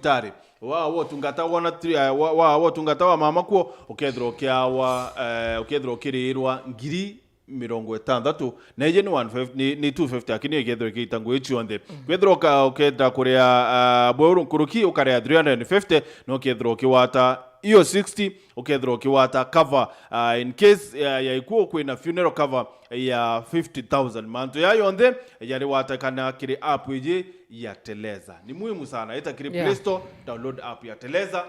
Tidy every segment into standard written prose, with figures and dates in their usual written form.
tari wa tungata wa tungata wa mama kuo ukethro kirirwa ngiri 60 na je ni 150 ni 250 akini ukethro kitangu ichionde kwethro ukenda kuria boru kuruki ukaria 350 no ukethro kiwata iyo 60 ukethro kiwata cover in case ya ikuo kwina funeral cover ya 50,000 manto ya yonde yari watakana kiri app ije ya Teleza. Ni muhimu sana ita kiri Play Store, download app ya Teleza,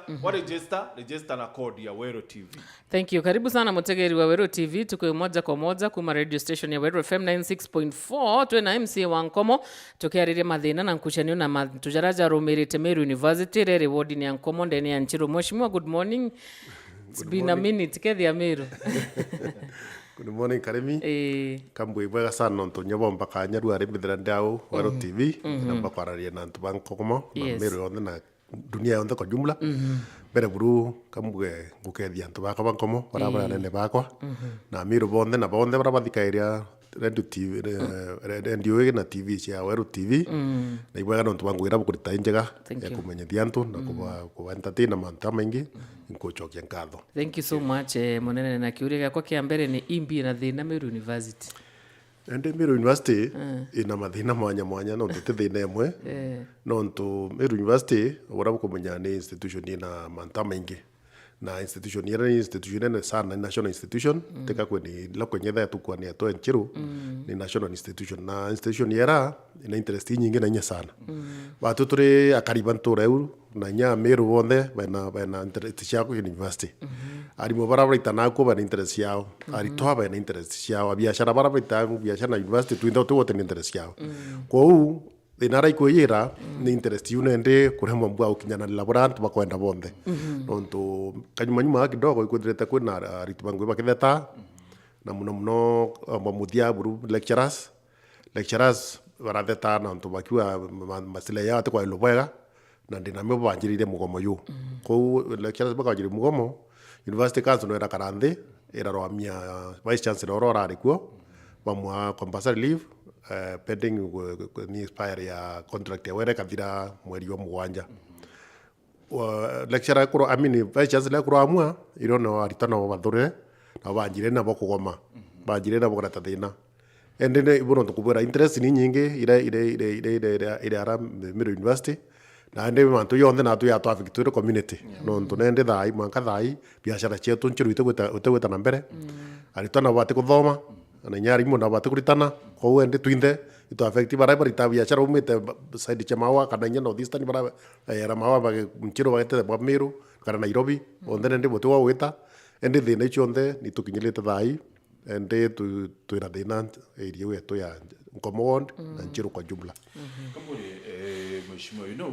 register na code ya Wero TV. Thank you. Karibu sana mutegeri wa Wero TV, tuko moja kwa moja kuma radio station ya Wero FM 96.4 tuwe na MC wa NKOMO tukiarire mathina na nkuchanio na tujaraja romerete Meru University rere ward ni NKOMO ndeni ya Nchiro. Mheshimiwa, good morning. It's been a minute kethi ya Meru. Good morning Karemi. Kambwe bwaga sana nto nyabomba kanyaru ari mithira ndao Wero TV na bakwararia na ntu NKOMO na Meru yonde na dunia yonde kwa jumla. Bere buru kambwe ngukethia ntu bakwa NKOMO barabara nene bakwa na Meru bonde na bonde barabathikairia radio TV radio na TV cia Wero TV na ibwaga ntu bangwira bukurita njega ya kumenyithia ntu na kuba entertain na manta maingi nkuchokia nkatho. Thank you so much monene na kiuria kwa kiambere ni imbi na thina Meru University. Ende Meru University ina mathina mwanya no thina emwe no ntu Meru University ora kumenya ni institution ina manta maingi na institution yera ni institution sana national institution teka kweni la kwenye dha tukwa ni atoe Nchiru ni national institution na institution yera ina interest nyingi na nya sana watu turi akaribantu reu na nya Meru bonde bana interest yako university ari mo barabara itana ko bana interest yao ari toa bana interest yao biashara barabara itana biashara na university tuinda tu wote interest yao kwa inara ikoyera ni interest yunende kurema mbwa ukinyana laborant bakwenda bonde nonto kanyuma kidogo ikudireta kwina ritubangwe bakitheta na muno bamuthia buru lecturers baratheta na nto bakiwa masila ya te kwa ilobega na ndinamwe banjirire mugomo yu ko lecturers bakajiri mugomo university council era karande era roamia vice chancellor ora rikuo bamwa compulsory leave pending ni expire ya contract ya were kathira mweri wa mugwanja lecturer kuro amini vice chancellor kuro amua irono aritana bathure na banjire na bokugoma banjire na bokora tathina endene ibono tukubura interest ni nyingi ire ara Meru University na ende mantu yonde na tu ya to Victoria community no ntunende thai manka thai biashara chetu Nchiru uteweta na mbere aritana bate kuthoma na nyari muna bate kuritana ko ende tuinde ito affective bara ita biashara umete side cha mawa kana nya no eastern bara era mawa ba Nchiru bagete ba Meru kana Nairobi onde ende botu wa weta ende thina ichonde ni tukinyilete thai ende tuira thina area yetu ya NKOMO na Nchiru kwa jumla. Kamburi mheshimiwa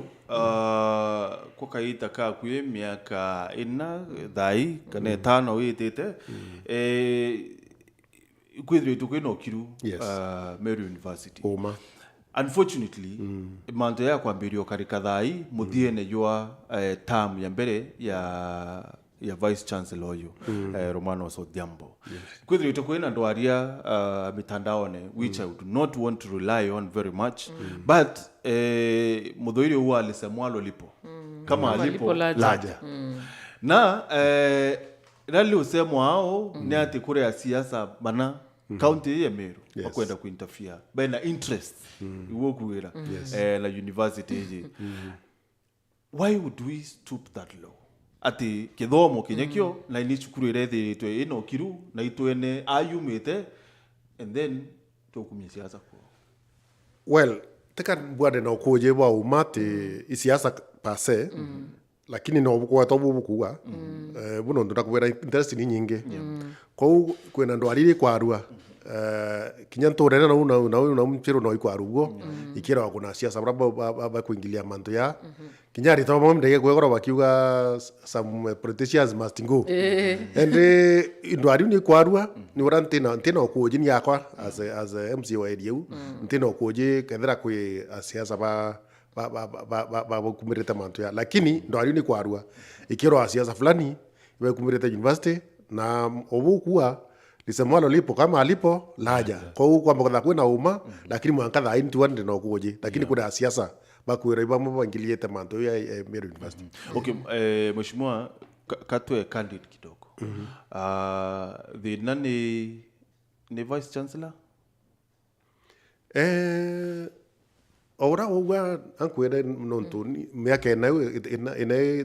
kwa kaita ka kuye miaka ina thai kana tano witete kwithire tukwino kiru Meru University. Unfortunately manto ya kwambirio karika thai muthiene jwa term ya mbere ya vice chancellor yo Romano Sodiambo. Kwithire tukwina ndwaria mitandaone which I would not want to rely on very much but mudhoiri huwa alisemwalo lipo kama alipo laja na rali usemwa hao ni ati kure ya siasa bana county ya Meru wakwenda kuinterfere bena interest iwo kuwira la university hii. Why would we stoop that low? Ati kithomo kinyekyo na ini chukuru irethi to ino kiru na itwene ayumete and then tokumia siasa kwa well teka bwade na koje wa umate isiasa pase lakini no kwa tobu bukuwa buno ndakubera interest ni nyingi kwa kwena ndo arire kwa arua kinyantorera na una Nchiru no ikwarugo ikira kuna siasa ba kuingilia manto ya kinyari to momde kwegora bakiuga some politicians must go and ndo ari ni kwarua ni urante na ntino kujini yakwa as a MC wa area ntino kuje kadira kwe siasa ba kumireta manto ya lakini ndo ari ni kwarua ikiro siasa fulani iwe kumireta university na obukuwa lisemwalo lipo kama alipo laja kwa hiyo kwamba kuna uma lakini mwanka dha intu wande na kuje lakini kuna siasa bakwira ibamo bangiliete manto ya Meru University. Okay, mheshimiwa katwe candidate kidogo. The nani vice chancellor? Ora owa ankwere nonto miaka ina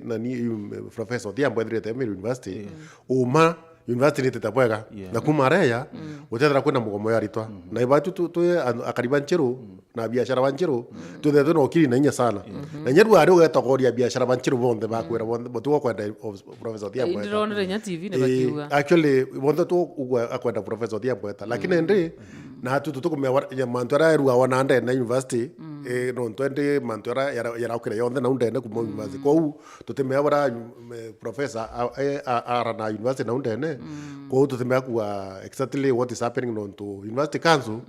nani professor Thiambo edrete Meru University uma university ni tetapwega na kumareya utethera kwina mugomo ya ritwa na ibatu tu akariba nchero na biashara banchero tu the no kiri na inya sana na nyeru ari ugetogoria biashara banchero bonde bakwira bonde botu kwenda professor Thiambo ndronere nya TV ne bakiuga actually bonde tu akwenda professor Thiambo lakini ndi na tutukumya mantwara erua wana ande na university no twende mantwara yarakira yonde na undene ku university ko tutemya bara professor ara na university na undene ko tutemya ku exactly what is happening no to university council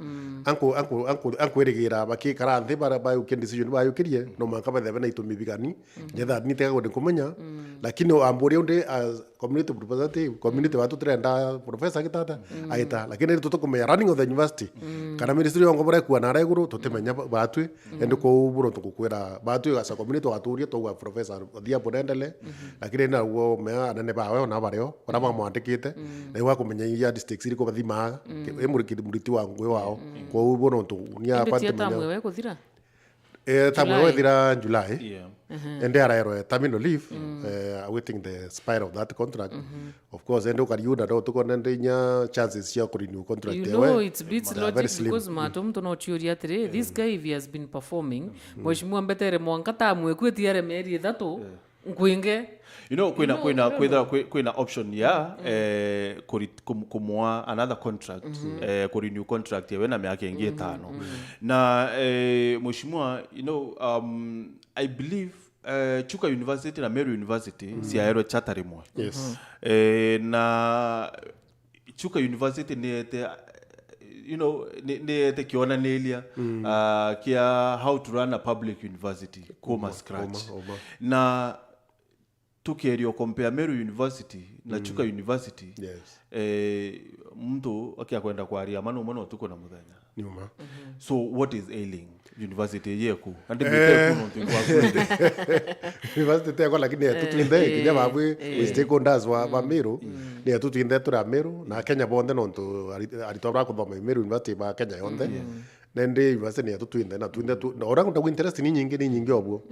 anko erigira baki karanthe bara ba uken decision ba ukirie no mankaba thebe na itumibigani nyetha ni tega gode kumenya lakini ambori unde as community representative community watu trenda professor kitata aita lakini tutukumya running of the university kana ministry ongo bare ku na reguru tutemenya batwe ende ko uburo tukukwira batwe asa community waturia to professor Thiambo ndendele lakini na wo mea anene bawe na bareo bara bamwandikite na iwa kumenya ya district iri ko bathima emuriti wa ngwe wao ko uburo tu nia kwante mwe kuthira tamwe wethira July and there are terminal leave awaiting the spire of that contract of course endo kariuda do tuko nende nya chances ya renew contract you know it's bits logic because matum to no theory atre this guy if he has been performing mheshimiwa mbetere mwankata mwe kwetiare meri thato nkwinge you know kwina option ya kumwa another contract ku renew contract ya wena miaka ingi 5 na mheshimiwa you know I believe Chuka University na Meru University si aero charter mo yes na Chuka University ni you know ne kiona nelia kia how to run a public university koma scratch na tukerio compare Meru University na Chuka University yes mtu akikwenda kwa aria mano tuko na muthenya nyuma so what is ailing university yeku and bite kuno tingwa university teko lakini tutinde kinya babwe stakeholders wa Meru ni tutinde tura Meru na Kenya bonde nonto aritobra ko thoma Meru University ba Kenya yonde nende university ni tutinde na tuinde na ora ngunda interest ni nyingi obwo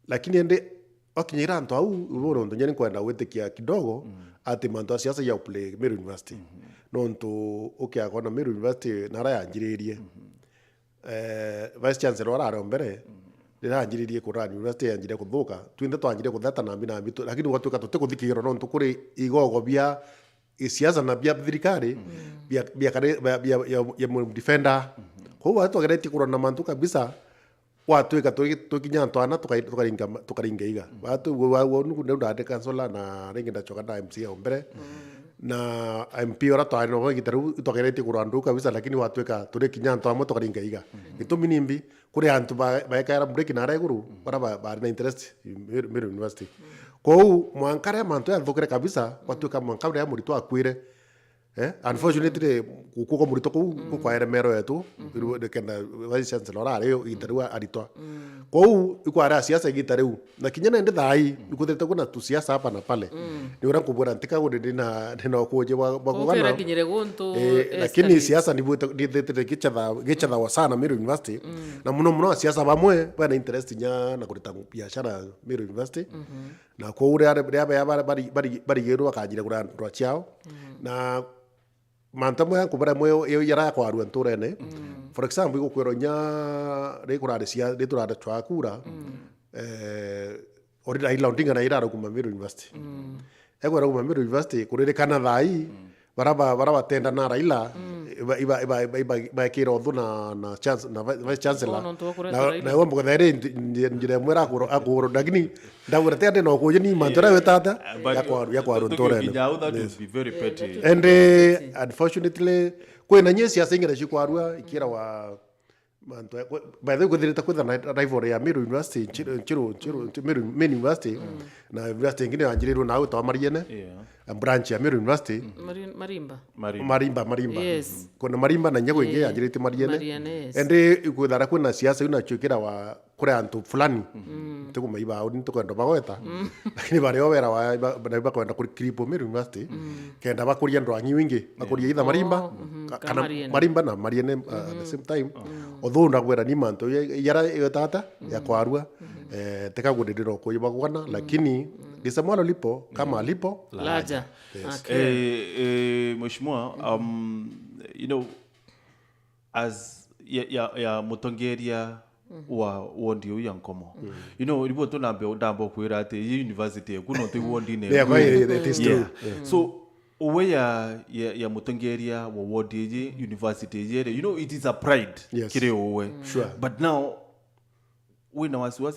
lakini ende okinyira nto au uboro ndo nyeni kwenda wetekia kidogo ati manto siasa ya play Meru University nonto ukiakona Meru University nara yanjiririe vice chancellor ara mbere ndiranjiririe kurani university yanjire kuthuka twinde twanjire kutheta na mbi lakini watuka tutikuthikiro nonto kuri igogo bia isiasa na bia thirikari bia kare ya defender ko watu agereti kurana mantu kabisa watu tukinya twana tukaringa iga watu wonu ndade kansula na ringa choka na MC ombere na MP ora twa no gitaru togereti kurandu kabisa lakini watu turi kinya twa tukaringa iga itumi nimbi kuri antu baekara break na reguru bara ba na interest Meru University ko mwankare mantu ya thukire kabisa watu kama mwankare ya murito akwire unfortunately kuko murito ku kwa Mero yetu de kenda vice chancellor are gitaru aritwa ko ikwara siasa gitaru na kinyana ndi thai ikuthete kuna tu siasa hapa na pale ni ura kubura ntika gode na koje bagugana kinyere gonto lakini siasa ni thete gichadha wa sana Meru University na muno siasa bamwe bana interest nya na kurita biashara Meru University na ko ura bari yeru akajira kura ndo chao na mantamo ya kubara moyo yara kwa aru ntorene for example go kwero nya rekurade sia returade twakura ori Raila Odinga na iraro kuma Meru University egwara kuma Meru University kurire kana thai baraba tenda na Raila iba kiro na chance na vice chancellor na wambo kadere njire mwera akuro lakini ndawura tete no ko ni mantora wetata yakwa ntorene that would be very petty and unfortunately kwena nyesi asingera shikwarua ikira wa manto by the way kwenda rival ya Meru University chiro Meru University na university ngine anjiriro na uta mariene branch ya Meru University Marimba yes kuna Marimba na nyago inge anjirite mariene ende ikuthara kwena siasa una chukira wa kure antu fulani tuko maiba au nitukwenda bagweta lakini bari obera wa na kwenda kuri kripo Meru University kenda bakuria ndwangi wingi bakuria itha marimba kana marimba na mariene at the same time although ndagwera ni manto yara yotata ya kwarua tekagudidiro kuyibagwana lakini lisamwalo lipo kama lipo laja. Mheshimiwa, you know, as ya mutongeria wa wondi uyu NKOMO, you know, ribo to ndambo kwira ati university kuno te wondi ne so owe ya mutongeria wa wondi university you know, it is a pride kire owe but now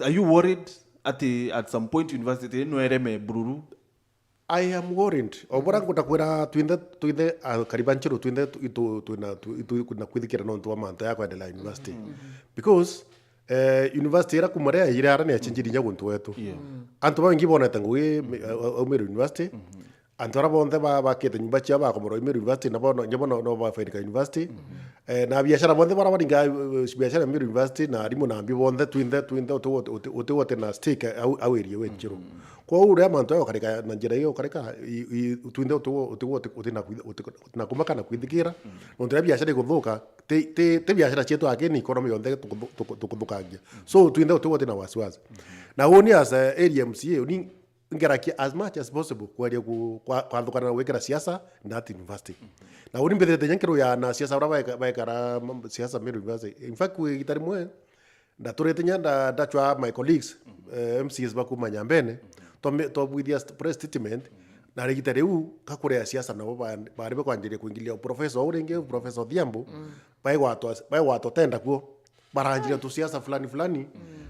are you worried at some point university no ereme bururu? I am worried. Obora ngutakwira twinde karibanchiro twinde kuna kwithikira no ntwa manto ya kwendela university because university era kumarea ira ne achinjiri nya guntu wetu antu bangi bona tanguye Meru University antu ara bonde bakete nyumba cia bakomoro Meru University na bono nyobono no bafaidika university na biashara bonde bara baringa biashara Meru University na arimu na ambi bonde twinde utewote na stake au area wenjiro kwa ure manto yo karika na njira yo karika twinde utina kumaka na kwithikira ndira biashara iguthuka te biashara cietu ageni economy yonde tukuthukangia so twinde utewote na wasiwasi na woni as area MCA ni ngerakia as much as possible kwaria kwathukana na wekera siasa na at university na woni mbethete nyankiro ya na siasa ura baikara siasa Meru University in fact we gitari mwe ndaturete nyanda ndachwa my colleagues MCs bakuma nyambene to with their press statement na rigitari u kakure siasa nabo bari bakwanjire kuingilia professor urenge professor Thiambu baigwato tenda kuo baranjire tu siasa fulani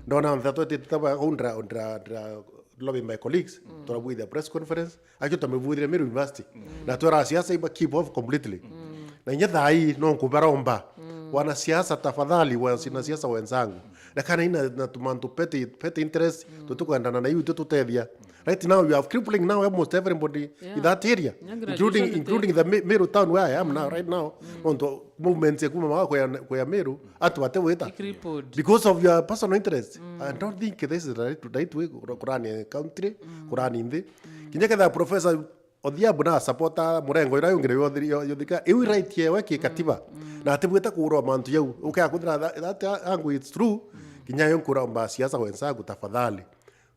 ndona mthato titaba undra lobby my colleagues to with the press conference acho tamevuthire Meru University na tora siasa iba keep off completely na nyetha hii no kubaromba wana siasa tafadhali wana siasa wenzangu na kana ina na tumantu pete interest tutukwendana na hiyo tutethia right now you have crippling now almost everybody in that area including the Meru town where I am now right now on to movements ya kuma kwa Meru atu wateweta because of your personal interest. I don't think this is the right way kurani country kurani indi kinyaka the professor Othiambu na supporta murengo ira yongire yothika iwi right yewe ki katiba na atibweta kurwa mantu yau ukaya kuthira that angu it's true kinyayo nkura mba siasa wensagu tafadhali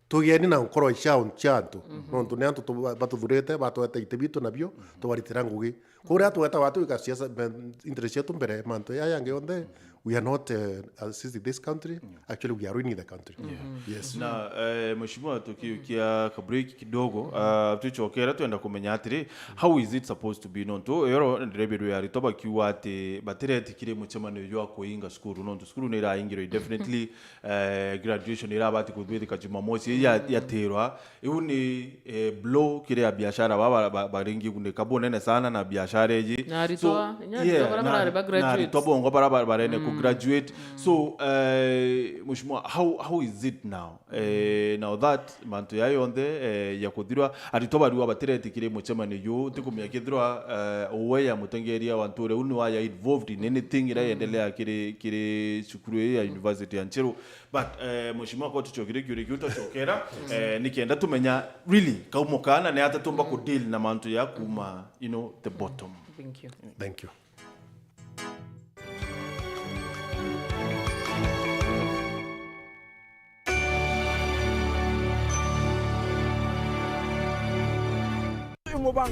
tugeni na nkoro ishaun chantu nontu ne antu batuthurete batwete itibitu nabyo tubaritira ngugi kuri atweta watu ka siasa interest yetu mbere mantu yange onde we are not assisting this country actually we are ruining the country yes na mheshimiwa tukiukia kabreak kidogo tuchokera tuenda kumenya atiri how is it supposed to be nonto yoro ndrebero yari toba kiwate batireti kire muchemano yo akoinga skuru nonto skuru ne iraingiro definitely graduation ira bati kuthwithika Jumamosi ya terwa iuni blow kire ya biashara baba baringi kunde kabonene sana na biashara eji so na tobongo bara ne graduate so mheshimiwa how is it now now that mantu yayo onde yakuthirwa atitobarua batireti kire muchemane yo tikumya kithirwa owe ya mutengeria wanture unu waya involved in anything ira endelea kire shukuru ya university ya Ncheru but mheshimiwa kwa tuchokire chokera nikienda tumenya really kaumokana ne atatumba ku deal na mantu ya kuma you know the bottom. Thank you.